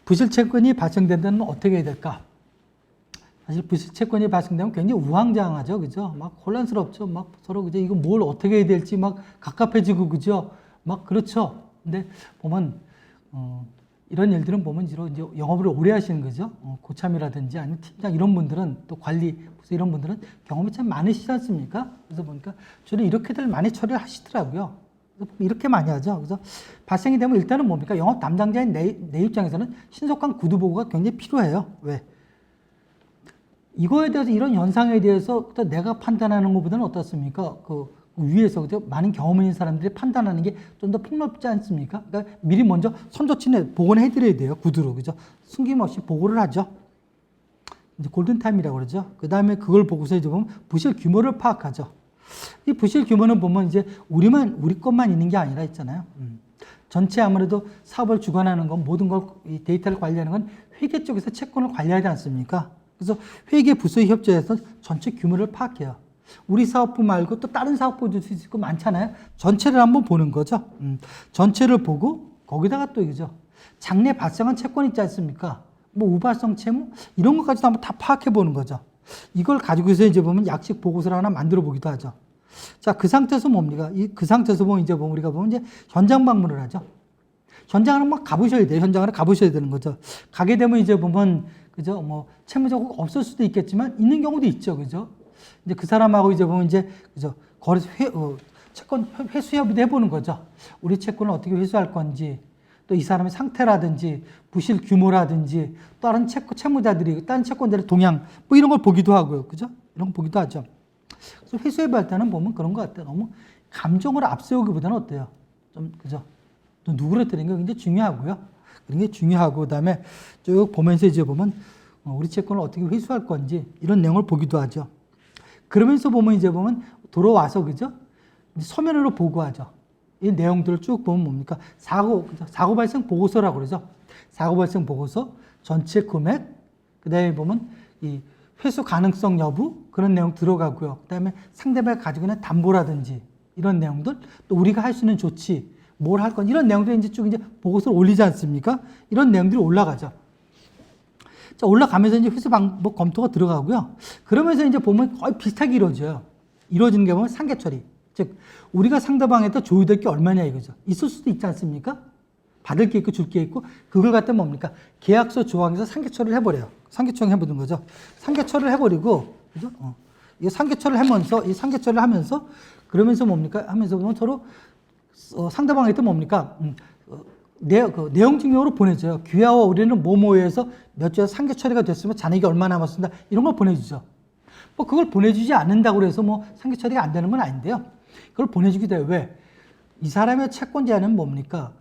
부실 채권이 발생된다면 어떻게 해야 될까? 사실 부실 채권이 발생되면 굉장히 우왕좌왕하죠, 그죠? 막 혼란스럽죠, 막 서로 그죠? 이거 뭘 어떻게 해야 될지 막 갑갑해지고 그죠? 막 그렇죠. 근데 보면 이런 일들은 보면 주로 이제 영업을 오래 하시는 거죠. 고참이라든지 아니면 팀장 이런 분들은 또 관리 이런 분들은 경험이 참 많으시지 않습니까? 그래서 보니까 주로 이렇게들 많이 처리를 하시더라고요. 그래서 이렇게 많이 하죠. 그래서 발생이 되면 일단은 뭡니까? 영업 담당자인 내 입장에서는 신속한 구두 보고가 굉장히 필요해요. 왜? 이거에 대해서 이런 현상에 대해서 내가 판단하는 것보다는 어떻습니까? 그 위에서 그죠? 많은 경험 있는 사람들이 판단하는 게 좀 더 폭넓지 않습니까? 그러니까 미리 먼저 선조친에 보고를 해드려야 돼요. 구두로 그죠? 숨김없이 보고를 하죠. 이제 골든타임이라고 그러죠. 그 다음에 그걸 보고서 이제 보면 부실 규모를 파악하죠. 이 부실 규모는 보면 이제 우리 것만 있는 게 아니라 있잖아요. 전체 아무래도 사업을 주관하는 건 모든 걸 이 데이터를 관리하는 건 회계 쪽에서 채권을 관리하지 않습니까? 그래서 회계 부서의 협조해서 전체 규모를 파악해요. 우리 사업부 말고 또 다른 사업부도 있고 많잖아요. 전체를 한번 보는 거죠. 전체를 보고 거기다가 또 이거죠. 장래 발생한 채권 있지 않습니까? 뭐 우발성 채무 이런 것까지도 한번 다 파악해 보는 거죠. 이걸 가지고서 이제 보면 약식 보고서를 하나 만들어 보기도 하죠. 자, 그 상태에서 뭡니까? 그 상태에서 보면 이제 우리가 보면 이제 현장 방문을 하죠. 현장을 막 가보셔야 돼요. 현장을 가보셔야 되는 거죠. 가게 되면 이제 보면 그죠? 뭐 채무 자국 없을 수도 있겠지만 있는 경우도 있죠. 그죠? 이제 그 사람하고 이제 보면 이제 그죠? 거래소 채권 회수 협의도 해보는 거죠. 우리 채권을 어떻게 회수할 건지, 또 이 사람의 상태라든지, 부실 규모라든지, 다른 채무자들이, 다른 채권자들의 동향, 뭐 이런 걸 보기도 하고요. 그죠? 이런 거 보기도 하죠. 그래서 회수협의할 때는 보면 그런 것 같아요. 너무 감정을 앞세우기보다는 어때요? 좀, 그죠? 또 누구를 때리는 게 굉장히 중요하고요. 그런 게 중요하고, 그 다음에 쭉 보면서 이제 보면 우리 채권을 어떻게 회수할 건지, 이런 내용을 보기도 하죠. 그러면서 보면 이제 보면 돌아와서 그죠? 서면으로 보고하죠. 이 내용들을 쭉 보면 뭡니까? 사고 발생 보고서라고 그러죠. 사고 발생 보고서, 전체 금액, 그 다음에 보면 이 회수 가능성 여부, 그런 내용 들어가고요. 그 다음에 상대방이 가지고 있는 담보라든지 이런 내용들, 또 우리가 할 수 있는 조치, 뭘 할 건, 이런 내용들이 이제 쭉 이제 보고서를 올리지 않습니까? 이런 내용들이 올라가죠. 자, 올라가면서 이제 회수 방법 검토가 들어가고요. 그러면서 이제 보면 거의 비슷하게 이루어져요. 이루어지는 게 보면 상계 처리. 즉, 우리가 상대방에다 조율될 게 얼마냐 이거죠. 있을 수도 있지 않습니까? 받을 게 있고 줄 게 있고, 그걸 갖다 뭡니까? 계약서 조항에서 상계 처리를 해버려요. 상계 처리 해보는 거죠. 상계 처리를 해버리고, 그죠? 이 상계 처리를 하면서, 이 상계 처리를 하면서, 그러면서 뭡니까? 하면서 보면 서로, 상대방한테 뭡니까? 내용 증명으로 보내줘요. 귀하와 우리는 뭐뭐에서 몇 주에 상계 처리가 됐으면 잔액이 얼마 남았습니다. 이런 걸 보내주죠. 뭐 그걸 보내주지 않는다고 해서 뭐 상계 처리가 안 되는 건 아닌데요. 그걸 보내주기도 해요. 왜? 이 사람의 채권자는 뭡니까?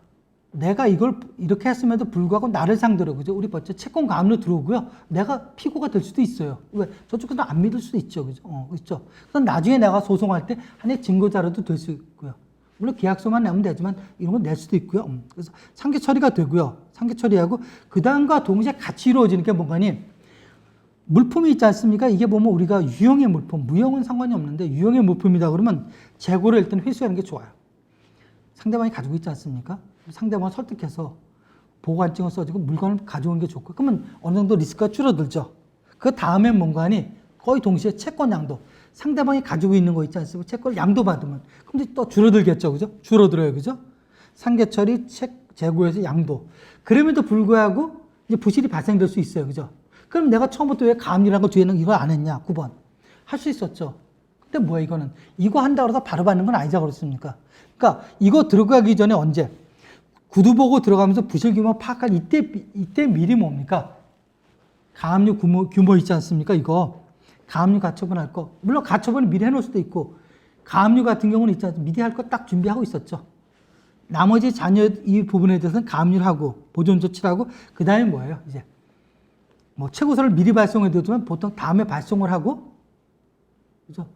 내가 이걸 이렇게 했음에도 불구하고 나를 상대로, 그죠? 우리 벌써 채권 가압류 들어오고요. 내가 피고가 될 수도 있어요. 왜? 저쪽에서 안 믿을 수도 있죠. 그죠? 있죠. 그래서 나중에 내가 소송할 때 하나의 증거자료도 될 수 있고요. 물론 계약서만 내면 되지만 이런 건 낼 수도 있고요. 그래서 상계 처리가 되고요. 상계 처리하고 그 다음과 동시에 같이 이루어지는 게 뭔가니 물품이 있지 않습니까? 이게 보면 우리가 유형의 물품, 무형은 상관이 없는데 유형의 물품이다 그러면 재고를 일단 회수하는 게 좋아요. 상대방이 가지고 있지 않습니까? 상대방을 설득해서 보관증을 써주고 물건을 가져오는 게 좋고, 그러면 어느 정도 리스크가 줄어들죠. 그 다음에 뭔가니 거의 동시에 채권 양도, 상대방이 가지고 있는 거 있지 않습니까? 채권을 양도 받으면 그럼 또 줄어들겠죠, 그죠? 줄어들어요, 그죠? 상계 처리, 재고에서 양도. 그럼에도 불구하고 이제 부실이 발생될 수 있어요, 그죠? 그럼 내가 처음부터 왜 가압류라는 거 뒤에는 이걸 안 했냐? 9번. 할 수 있었죠. 근데 뭐야, 이거는? 이거 한다고 해서 바로 받는 건 아니자 그렇습니까? 그러니까 이거 들어가기 전에 언제? 구두 보고 들어가면서 부실 규모 파악할 이때 미리 뭡니까? 가압류 규모 있지 않습니까? 이거. 가압류 가처분 할 거. 물론 가처분을 미리 해놓을 수도 있고, 가압류 같은 경우는 있지 않습니까? 미리 할 거 딱 준비하고 있었죠. 나머지 잔여 이 부분에 대해서는 가압류를 하고, 보존 조치를 하고, 그 다음에 뭐예요? 이제. 뭐, 최고서를 미리 발송해 두면 보통 다음에 발송을 하고, 그죠?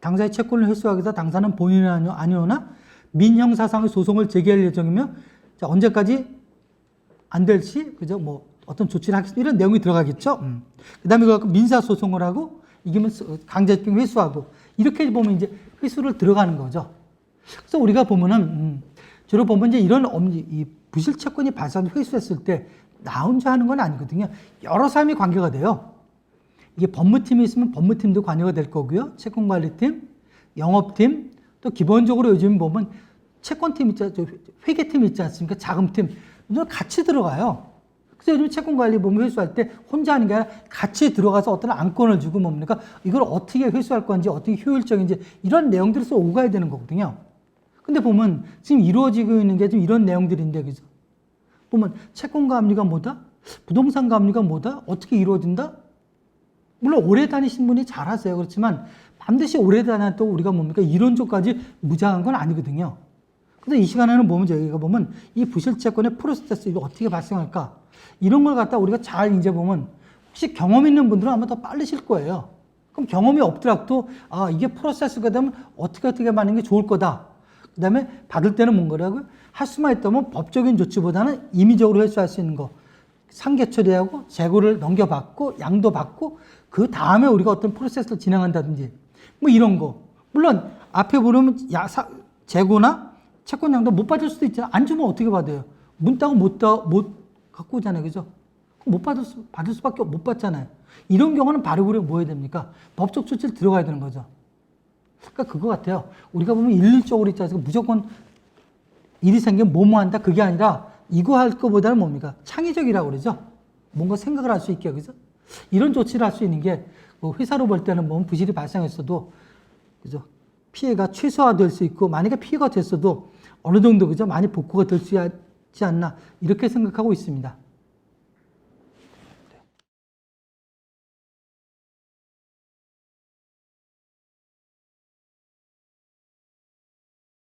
당사의 채권을 회수하기 위해서 당사는 본인이 아니오나 민형사상의 소송을 제기할 예정이며, 자, 언제까지 안 될 시, 그죠? 뭐, 어떤 조치를 하겠습니다. 이런 내용이 들어가겠죠. 그 다음에 그 민사소송을 하고, 이기면 강제징용 회수하고, 이렇게 보면 이제 회수를 들어가는 거죠. 그래서 우리가 보면은, 주로 보면 이제 이런 이 부실 채권이 발생해서 회수했을 때 나 혼자 하는 건 아니거든요. 여러 사람이 관계가 돼요. 이게 법무팀이 있으면 법무팀도 관여가 될 거고요. 채권관리팀, 영업팀, 또 기본적으로 요즘 보면 채권팀 있지, 회계팀 있지 않습니까? 자금팀. 이건 같이 들어가요. 그래서 요즘 채권관리 보면 회수할 때 혼자 하는 게 아니라 같이 들어가서 어떤 안건을 주고 뭡니까? 이걸 어떻게 회수할 건지, 어떻게 효율적인지 이런 내용들을 써 오가야 되는 거거든요. 근데 보면 지금 이루어지고 있는 게 좀 이런 내용들인데, 그죠? 보면 채권감리가 뭐다? 부동산 감리가 뭐다? 어떻게 이루어진다? 물론 오래 다니신 분이 잘하세요. 그렇지만 반드시 오래 다녔다고 우리가 뭡니까? 이론적까지 무장한 건 아니거든요. 그래서 이 시간에는 보면 저희가 보면 이 부실채권의 프로세스 이거 어떻게 발생할까? 이런 걸 갖다 우리가 잘 이제 보면 혹시 경험 있는 분들은 아마 더 빠르실 거예요. 그럼 경험이 없더라도 아 이게 프로세스가 되면 어떻게 하는 게 좋을 거다. 그 다음에 받을 때는 뭔가라고요? 할 수만 있다면 법적인 조치보다는 임의적으로 회수할 수 있는 거. 상계 처리하고 재고를 넘겨받고 양도 받고 그 다음에 우리가 어떤 프로세스를 진행한다든지 뭐 이런 거. 물론 앞에 보면 재고나 채권 양도 못 받을 수도 있잖아요. 안 주면 어떻게 받아요? 문 따고 못 갖고 오잖아요. 그죠? 받을 수밖에 못 받잖아요. 이런 경우는 바로 우리가 뭐 해야 됩니까? 법적 조치를 들어가야 되는 거죠. 그러니까 그거 같아요. 우리가 보면 일률적으로 있지 않습니까? 무조건 일이 생기면 뭐뭐 한다. 그게 아니라 이거 할 거보다는 뭡니까? 창의적이라고 그러죠. 뭔가 생각을 할 수 있게, 그죠? 이런 조치를 할 수 있는 게 회사로 볼 때는 뭐 부실이 발생했어도, 그죠? 피해가 최소화될 수 있고, 만약에 피해가 됐어도 어느 정도, 그죠? 많이 복구가 될 수 있지 않나, 이렇게 생각하고 있습니다.